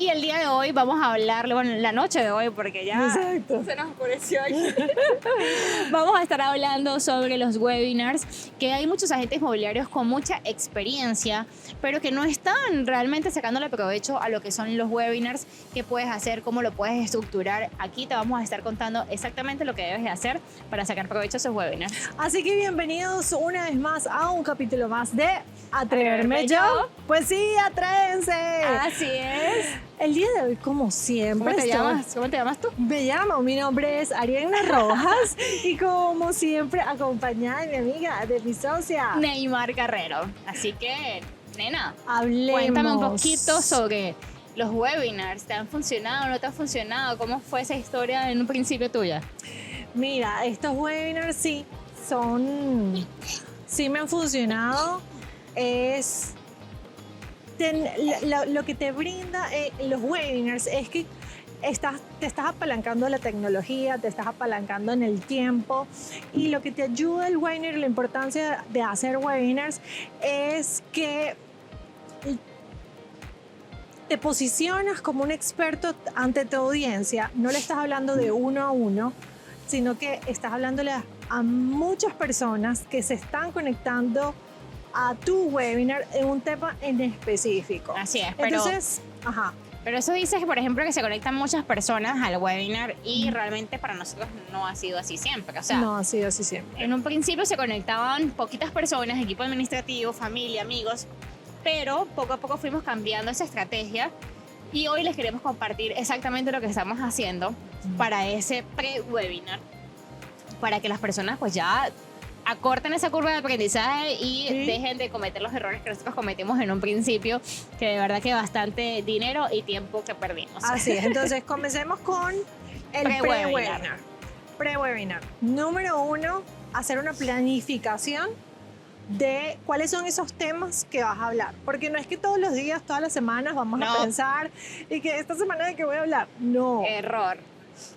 Y el día de hoy vamos a hablar, bueno, la noche de hoy, porque ya Exacto. se nos oscureció aquí. Vamos a estar hablando sobre los webinars, que hay muchos agentes inmobiliarios con mucha experiencia, pero que no están realmente sacándole provecho a lo que son los webinars, qué puedes hacer, cómo lo puedes estructurar. Aquí te vamos a estar contando exactamente lo que debes de hacer para sacar provecho a esos webinars. Así que bienvenidos una vez más a un capítulo más de ¿Atreverme ¿Atreverme yo? yo? Pues sí, atrévense. Así es. El día de hoy, como siempre, ¿Cómo te llamas? ¿Cómo te llamas tú? Me llamo, mi nombre es Ariana Rojas y como siempre acompañada de mi amiga, de mi socia. Neymar Carrero. Así que, nena, Hablemos. cuéntame un poquito sobre los webinars. ¿Te han funcionado? ¿No te han funcionado? ¿Cómo fue esa historia en un principio tuya? Mira, estos webinars sí me han funcionado. Es lo que te brinda los webinars es que te estás apalancando la tecnología, te estás apalancando en el tiempo, y lo que te ayuda el webinar, la importancia de hacer webinars es que te posicionas como un experto ante tu audiencia. No le estás hablando de uno a uno, sino que estás hablándole a muchas personas que se están conectando a tu webinar en un tema en específico. Así es, pero... Entonces, Pero eso dice que, por ejemplo, que se conectan muchas personas al webinar y realmente para nosotros no ha sido así siempre. O sea, no ha sido así siempre. En un principio se conectaban poquitas personas, equipo administrativo, familia, amigos, pero poco a poco fuimos cambiando esa estrategia y hoy les queremos compartir exactamente lo que estamos haciendo para ese pre-webinar, para que las personas pues ya acorten esa curva de aprendizaje y dejen de cometer los errores que nosotros cometimos en un principio, que de verdad que bastante dinero y tiempo que perdimos. Así es, entonces comencemos con el pre-webinar. Pre-webinar. Número 1, hacer una planificación de cuáles son esos temas que vas a hablar. Porque no es que todos los días, todas las semanas vamos a pensar y que esta semana de qué voy a hablar. No. Error.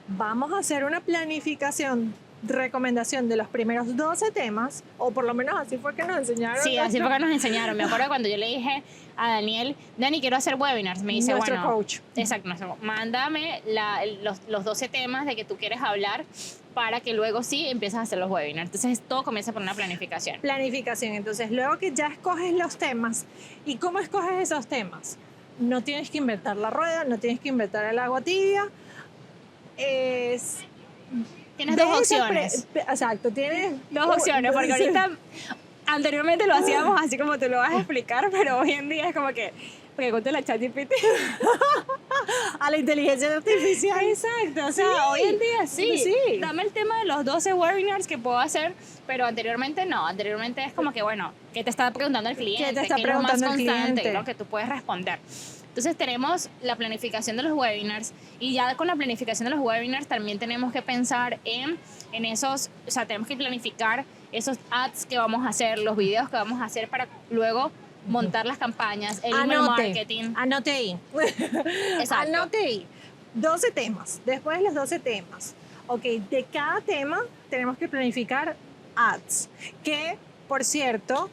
Vamos a hacer una planificación, recomendación de los primeros 12 temas, o por lo menos así fue que nos enseñaron. Sí, así fue que nos enseñaron. Me acuerdo cuando yo le dije a Daniel, Dani, quiero hacer webinars. Me dice, nuestro bueno, coach. Exacto, mándame los 12 temas de que tú quieres hablar para que luego sí empieces a hacer los webinars. Entonces todo comienza por una planificación. Planificación. Entonces luego que ya escoges los temas, ¿y cómo escoges esos temas? No tienes que inventar la rueda, no tienes que inventar el agua tibia. Tienes dos opciones. Exacto, tienes dos opciones, porque ahorita anteriormente lo hacíamos así como te lo vas a explicar, pero hoy en día es como que pregúntale a ChatGPT. A la inteligencia artificial. Exacto, o sea, hoy en día sí. Dame el tema de los 12 webinars que puedo hacer, pero anteriormente no. Anteriormente es como que, bueno, ¿qué te está preguntando el cliente? ¿Qué te está preguntando el cliente? Lo que tú puedes responder. Entonces tenemos la planificación de los webinars y ya con la planificación de los webinars también tenemos que pensar en esos, o sea, tenemos que planificar esos ads que vamos a hacer, los videos que vamos a hacer para luego montar las campañas, el email marketing. Anote ahí. Exacto. Anote ahí. 12 temas. Después de los 12 temas. Ok, de cada tema tenemos que planificar ads. Que, por cierto,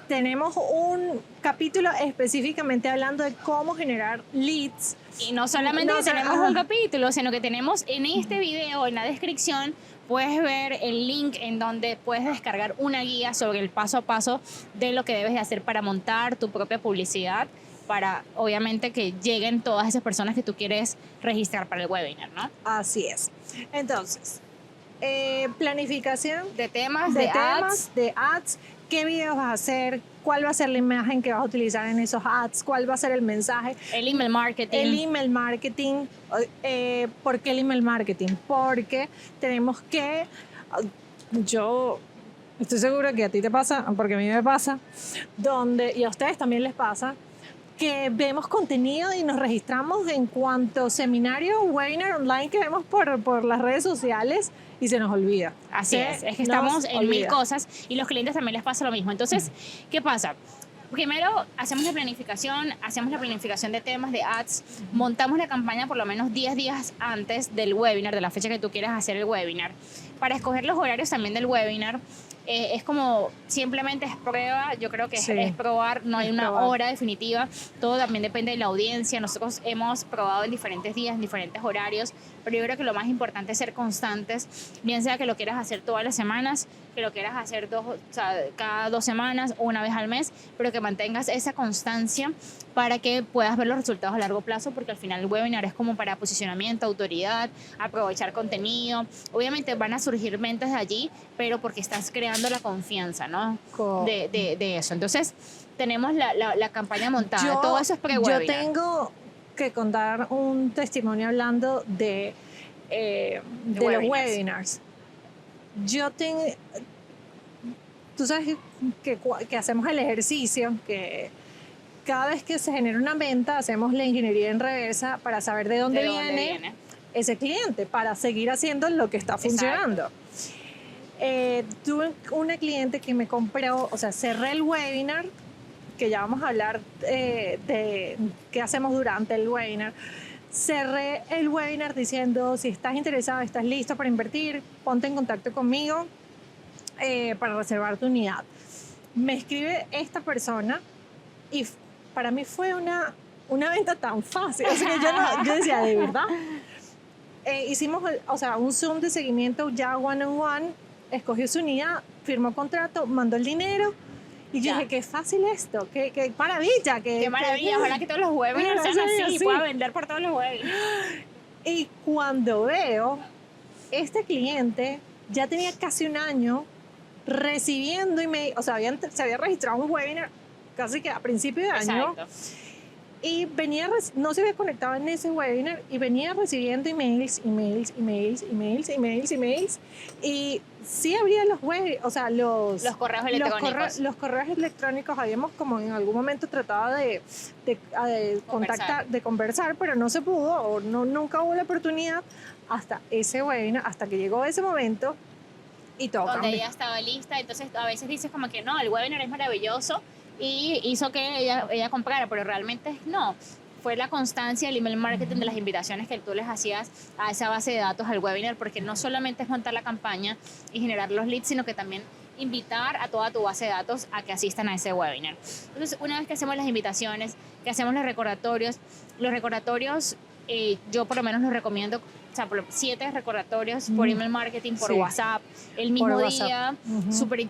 tenemos un capítulo específicamente hablando de cómo generar leads. Y no solamente tenemos un capítulo, sino que tenemos en este video, en la descripción, puedes ver el link en donde puedes descargar una guía sobre el paso a paso de lo que debes de hacer para montar tu propia publicidad, para obviamente que lleguen todas esas personas que tú quieres registrar para el webinar, ¿no? Así es. Entonces, planificación de temas, de ads, qué videos vas a hacer, cuál va a ser la imagen que vas a utilizar en esos ads, cuál va a ser el mensaje. El email marketing. El email marketing. ¿Por qué el email marketing? Porque tenemos que... Yo estoy segura que a ti te pasa, porque a mí me pasa, y a ustedes también les pasa, que vemos contenido y nos registramos en cuanto seminario, webinar online que vemos por las redes sociales y se nos olvida. Así es que estamos en mil cosas y los clientes también les pasa lo mismo. Entonces, ¿qué pasa? Primero, hacemos la planificación de temas, de ads, montamos la campaña por lo menos 10 días antes del webinar, de la fecha que tú quieras hacer el webinar. Para escoger los horarios también del webinar, Es como simplemente es prueba, yo creo que Sí, es probar, no hay es una probar. hora definitiva, todo también depende de la audiencia, nosotros hemos probado en diferentes días, en diferentes horarios, pero yo creo que lo más importante es ser constantes, bien sea que lo quieras hacer todas las semanas, que lo quieras hacer o sea, cada 2 semanas o una vez al mes, pero que mantengas esa constancia para que puedas ver los resultados a largo plazo, porque al final el webinar es como para posicionamiento, autoridad, aprovechar contenido. Obviamente van a surgir ventas de allí, pero porque estás creando la confianza, ¿no? De eso. Entonces, tenemos la campaña montada. Todo eso es pre-webinar. Yo tengo que contar un testimonio hablando de los webinars. Yo tengo... Tú sabes que hacemos el ejercicio, que cada vez que se genera una venta, hacemos la ingeniería en reversa para saber de dónde viene ese cliente, para seguir haciendo lo que está funcionando. Tuve una cliente que me compró, o sea, cerré el webinar, que ya vamos a hablar de qué hacemos durante el webinar. Cerré el webinar diciendo, si estás interesado, estás listo para invertir, ponte en contacto conmigo para reservar tu unidad. Me escribe esta persona y para mí fue una venta tan fácil. O sea, que yo decía, ¿de verdad? Hicimos, o sea, un Zoom de seguimiento ya one-on-one, escogió su unidad, firmó contrato, mandó el dinero. Y yo dije, qué fácil esto, qué maravilla. Qué maravilla, ojalá que todos los webinars sean así y pueda vender por todos los webinars. Y cuando veo, este cliente ya tenía casi un año recibiendo email, o sea, se había registrado un webinar casi que a principio de año. Exacto. Y no se había conectado en ese webinar y venía recibiendo emails. Y sí abría los correos electrónicos. Los correos electrónicos habíamos como en algún momento tratado de contactar, de conversar, pero no se pudo o nunca hubo la oportunidad hasta ese webinar, hasta que llegó ese momento y todo donde cambió. ella estaba lista. Entonces a veces dices como que no, el webinar es maravilloso y hizo que ella comprara, pero realmente no. Fue la constancia, el email marketing de las invitaciones que tú les hacías a esa base de datos al webinar, porque no solamente es montar la campaña y generar los leads, sino que también invitar a toda tu base de datos a que asistan a ese webinar. Entonces, una vez que hacemos las invitaciones, que hacemos los recordatorios, yo por lo menos los recomiendo, o sea, 7 recordatorios por email marketing, por WhatsApp, el mismo día, súper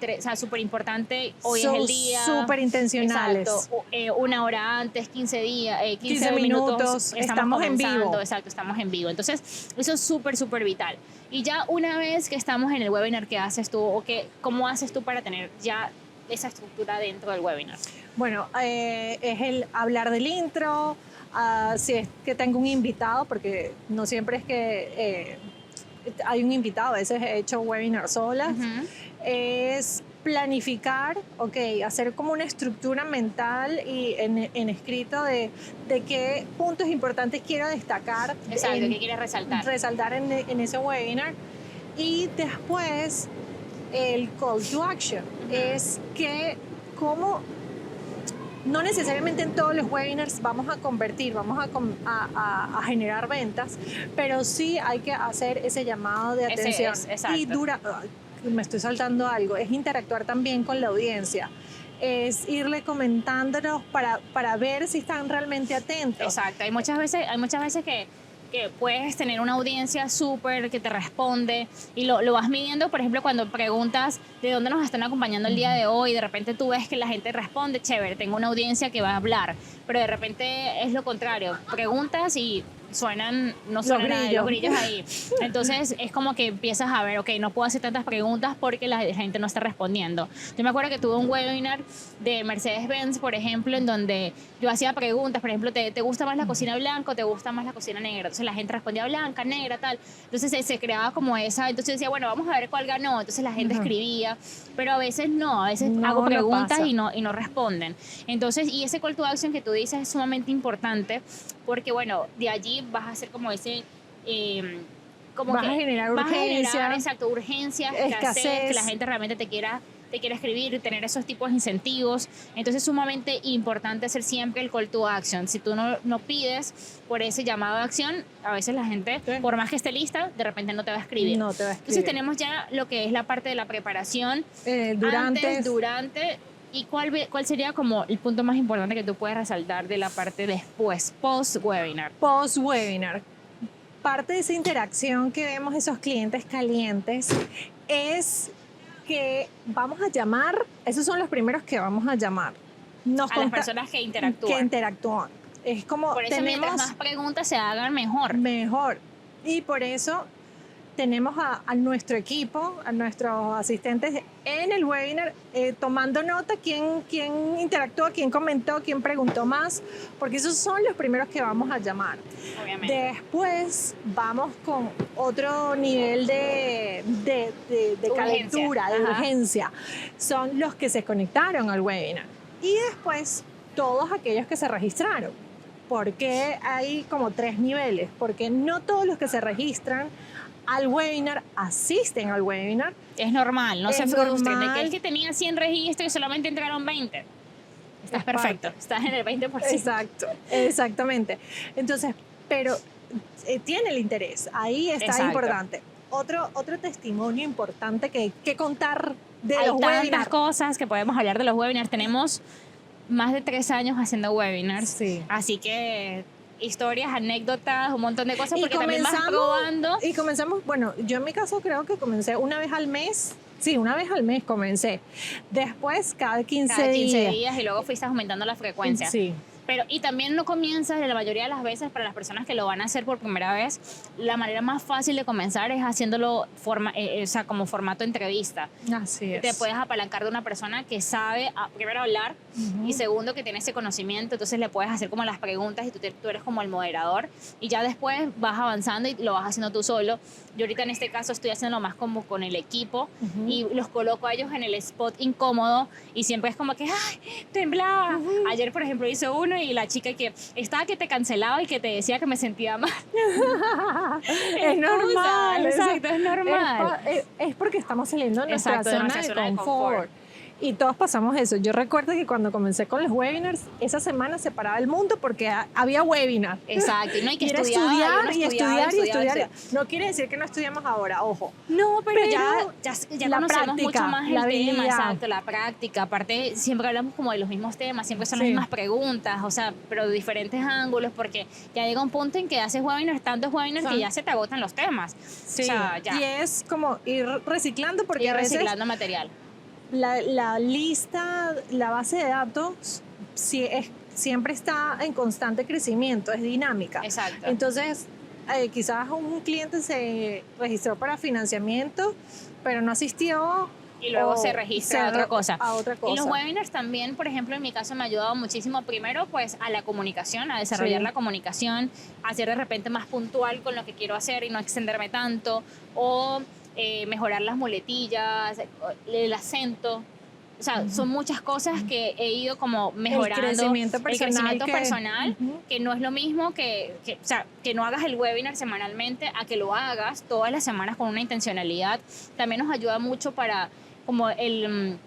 importante, hoy es el día. Súper intencionales. Exacto, 1 hora antes, 15 minutos, estamos en vivo. Exacto, estamos en vivo. Entonces, eso es súper vital. Y ya una vez que estamos en el webinar, ¿qué haces tú o cómo haces tú para tener ya esa estructura dentro del webinar? Bueno, es el hablar del intro, si es que tengo un invitado, porque no siempre es que hay un invitado, a veces he hecho webinars solas, es planificar, hacer como una estructura mental y en escrito de qué puntos importantes quiero destacar. Exacto, ¿qué quieres resaltar? Resaltar en ese webinar. Y después el call to action es que no necesariamente en todos los webinars vamos a convertir, vamos a generar ventas, pero sí hay que hacer ese llamado de atención. Y me estoy saltando algo, es interactuar también con la audiencia. Es irle comentándonos para ver si están realmente atentos. Exacto, hay muchas veces que puedes tener una audiencia súper que te responde y lo vas midiendo, por ejemplo, cuando preguntas de dónde nos están acompañando el día de hoy, de repente tú ves que la gente responde, chévere, tengo una audiencia que va a hablar, pero de repente es lo contrario, preguntas y no suenan nada, los grillos ahí. Entonces es como que empiezas a ver, no puedo hacer tantas preguntas porque la gente no está respondiendo. Yo me acuerdo que tuve un webinar de Mercedes-Benz, por ejemplo, en donde yo hacía preguntas, por ejemplo, ¿te gusta más la cocina blanca o te gusta más la cocina negra? Entonces la gente respondía blanca, negra, tal. Entonces se creaba como esa, entonces decía, bueno, vamos a ver cuál ganó. Entonces la gente escribía, pero a veces no, hago preguntas y no responden. Entonces, y ese call to action que tú dices es sumamente importante porque, bueno, de allí vas a hacer como ese... vas a generar urgencia, exacto, urgencias, escasez, que la gente realmente te quiera te quiere escribir, tener esos tipos de incentivos. Entonces es sumamente importante hacer siempre el call to action. Si tú no pides por ese llamado a acción, a veces la gente, Sí. por más que esté lista, de repente no te va a escribir. No te va a Entonces escribir. tenemos ya lo que es la parte de la preparación, Durante, antes, durante, y cuál sería como el punto más importante que tú puedes resaltar de la parte después, post-webinar. post-webinar. Parte de esa interacción que vemos esos clientes calientes es que vamos a llamar, esos son los primeros que vamos a llamar. Nos A las personas que interactúan. Que interactúan. Es como Por eso tenemos mientras más preguntas se hagan, mejor. mejor. Y por eso tenemos a nuestro equipo, a nuestros asistentes en el webinar, tomando nota quién interactuó, quién comentó, quién preguntó más, porque esos son los primeros que vamos a llamar. Obviamente. Después vamos con otro nivel de calentura, de Ajá. urgencia. Son los que se conectaron al webinar. Y después todos aquellos que se registraron. Porque hay como 3 niveles. Porque no todos los que se registran al webinar asisten al webinar. Es normal, no Es se frustren. De normal. que el que tenía 100 registros y solamente entraron 20. Estás Es perfecto, parte. estás en el 20%. Exacto, exactamente. Entonces, pero tiene el interés, ahí está Exacto. importante. Otro testimonio importante que hay que contar de Hay los tantas webinars. cosas que podemos hablar de los webinars. Tenemos más de 3 años haciendo webinars. Sí. Así que historias, anécdotas, un montón de cosas, Y porque también vas comenzamos- probando. Y comenzamos, bueno, yo en mi caso creo que comencé una vez al mes. Sí, una vez al mes comencé. Después cada 15, Cada 15 días. días y luego fuiste aumentando la frecuencia. Sí. Pero, y también no comienzas, la mayoría de las veces, para las personas que lo van a hacer por primera vez, la manera más fácil de comenzar es haciéndolo o sea, como formato entrevista. Así es. Te puedes apalancar de una persona que sabe, primero, hablar, Ujú. y segundo, que tiene ese conocimiento. Entonces le puedes hacer como las preguntas y tú eres como el moderador. Y ya después vas avanzando y lo vas haciendo tú solo. Yo ahorita en este caso estoy haciendo más como con el equipo, Ujú. y los coloco a ellos en el spot incómodo, y siempre es como que, ¡ay, temblaba! Ayer, por ejemplo, hice uno y la chica que estaba que te cancelaba y que te decía que me sentía mal. Es normal. Exacto, es normal. Es porque estamos saliendo de nuestra Exacto, de zona nuestra de zona de confort. confort. Y todos pasamos eso. Yo recuerdo que cuando comencé con los webinars, esa semana se paraba el mundo porque había webinar. Exacto, y no hay que Y era estudiar, estudiar y estudiar y estudiar. sí. No quiere decir que no estudiamos ahora, ojo. No, pero ya la conocemos práctica, mucho más el la tema, habilidad. exacto, la práctica. Aparte, siempre hablamos como de los mismos temas, siempre son las Sí. mismas preguntas, o sea, pero de diferentes ángulos, porque ya llega un punto en que haces webinars, tantos webinars, que ya se te agotan los temas. Sí. O sea, ya. Y es como ir reciclando porque Y a veces reciclando material. la lista, la base de datos siempre está en constante crecimiento, es dinámica. Exacto. Entonces, quizás un cliente se registró para financiamiento, pero no asistió. Y luego o se registra a otra cosa. A otra cosa. Y los webinars también, por ejemplo, en mi caso me ha ayudado muchísimo, primero, pues a la comunicación, a desarrollar Sí. la comunicación, a ser de repente más puntual con lo que quiero hacer y no extenderme tanto, o mejorar las muletillas, el acento. O sea, son muchas cosas que he ido como mejorando. El crecimiento personal. El crecimiento personal, Ujú. que no es lo mismo o sea, que no hagas el webinar semanalmente, a que lo hagas todas las semanas con una intencionalidad. También nos ayuda mucho para como el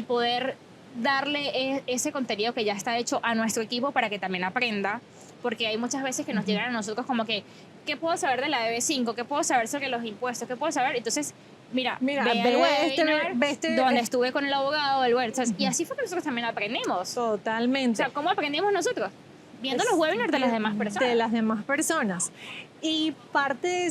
poder darle ese contenido que ya está hecho a nuestro equipo para que también aprenda, porque hay muchas veces que nos llegan a nosotros como que, ¿qué puedo saber de la DB5? ¿Qué puedo saber sobre los impuestos? ¿Qué puedo saber? Entonces, mira ve el webinar donde estuve con el abogado, y así fue que nosotros también aprendimos. O Totalmente. sea, ¿cómo aprendimos nosotros? Viendo los webinars de las demás personas. De las demás personas. Y parte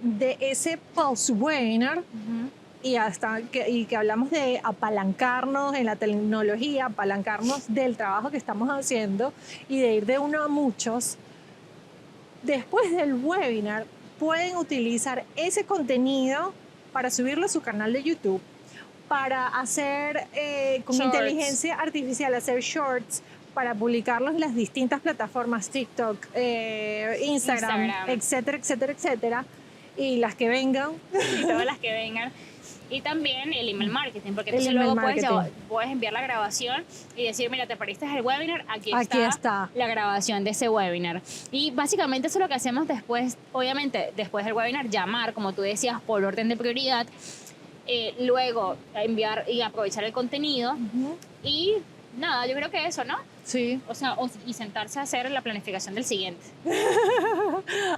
de ese post-webinar, Ujú. y que hablamos de apalancarnos en la tecnología, apalancarnos del trabajo que estamos haciendo y de ir de uno a muchos, después del webinar pueden utilizar ese contenido para subirlo a su canal de YouTube, para hacer con Shorts. inteligencia artificial, hacer shorts, para publicarlos en las distintas plataformas, TikTok, Instagram, etcétera, etcétera, etcétera, y las que vengan. Y todas las que vengan. Y también el email marketing, porque El entonces email luego marketing. puedes enviar la grabación y decir, mira, te perdiste el webinar, aquí Aquí está. la grabación de ese webinar. Y básicamente eso es lo que hacemos después, obviamente, después del webinar, llamar, como tú decías, por orden de prioridad. luego enviar y aprovechar el contenido y nada, yo creo que eso, ¿no? Sí. O sea, y sentarse a hacer la planificación del siguiente.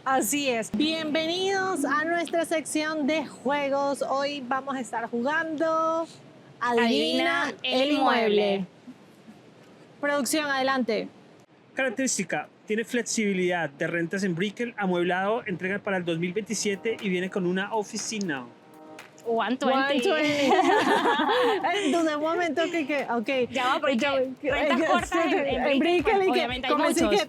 Así es. Bienvenidos a nuestra sección de juegos. Hoy vamos a estar jugando Adivina el inmueble. Producción, adelante. Característica: tiene flexibilidad de rentas en Brickell, amueblado, entrega para el 2027 y viene con una oficina. 120. Dudé un momento que ok. Ya va, porque rentas cortas en Brickell, pues, obviamente hay muchos.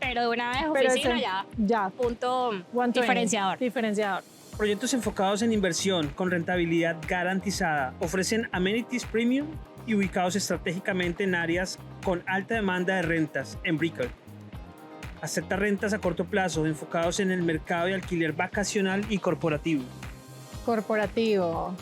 Pero de una vez oficina ya. Punto 120. diferenciador. Proyectos enfocados en inversión con rentabilidad garantizada. Ofrecen amenities premium y ubicados estratégicamente en áreas con alta demanda de rentas en Brickell. Acepta rentas a corto plazo enfocados en el mercado de alquiler vacacional y corporativo. Corporativo.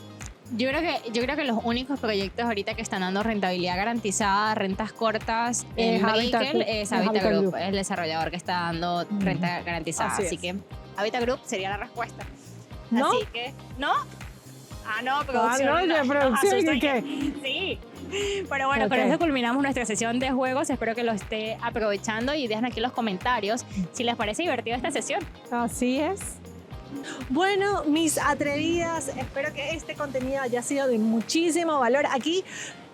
Yo creo que los únicos proyectos ahorita que están dando rentabilidad garantizada, rentas cortas en Brickell es Habitat Group, es el desarrollador que está dando renta garantizada. Así que Habitat Group sería la respuesta. ¿No? Así que, ¿no? No, producción. Producción, ¿qué? Sí. Pero bueno, con eso culminamos nuestra sesión de juegos. Espero que lo esté aprovechando y dejen aquí en los comentarios si les parece divertida esta sesión. Así es. Bueno, mis atrevidas, espero que este contenido haya sido de muchísimo valor. Aquí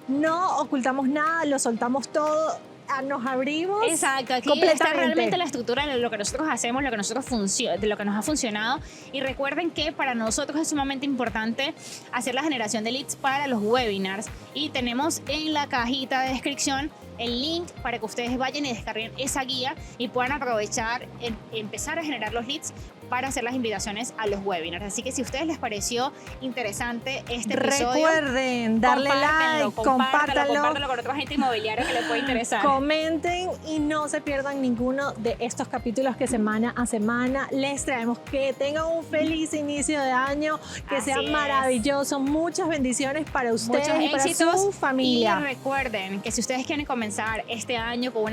no ocultamos nada, lo soltamos todo, nos abrimos. Exacto, aquí está realmente la estructura de lo que nosotros hacemos, de lo que nos ha funcionado. Y recuerden que para nosotros es sumamente importante hacer la generación de leads para los webinars. Y tenemos en la cajita de descripción el link para que ustedes vayan y descarguen esa guía y puedan aprovechar, empezar a generar los leads para hacer las invitaciones a los webinars. Así que si a ustedes les pareció interesante este episodio, recuerden darle like, compártanlo con otra gente inmobiliaria que les puede interesar. Comenten y no se pierdan ninguno de estos capítulos que semana a semana les traemos. Que tengan un feliz inicio de año, que sea maravilloso, muchas bendiciones para ustedes y para su familia. Y recuerden que si ustedes quieren comenzar este año con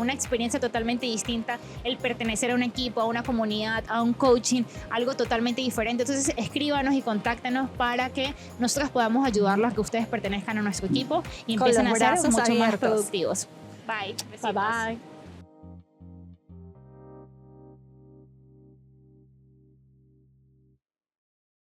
una experiencia totalmente distinta, el pertenecer a un equipo, a una comunidad, a un coaching, algo totalmente diferente, entonces escríbanos y contáctenos para que nosotros podamos ayudarlos a que ustedes pertenezcan a nuestro equipo y empiecen a ser mucho más productivos. Bye. Bye bye.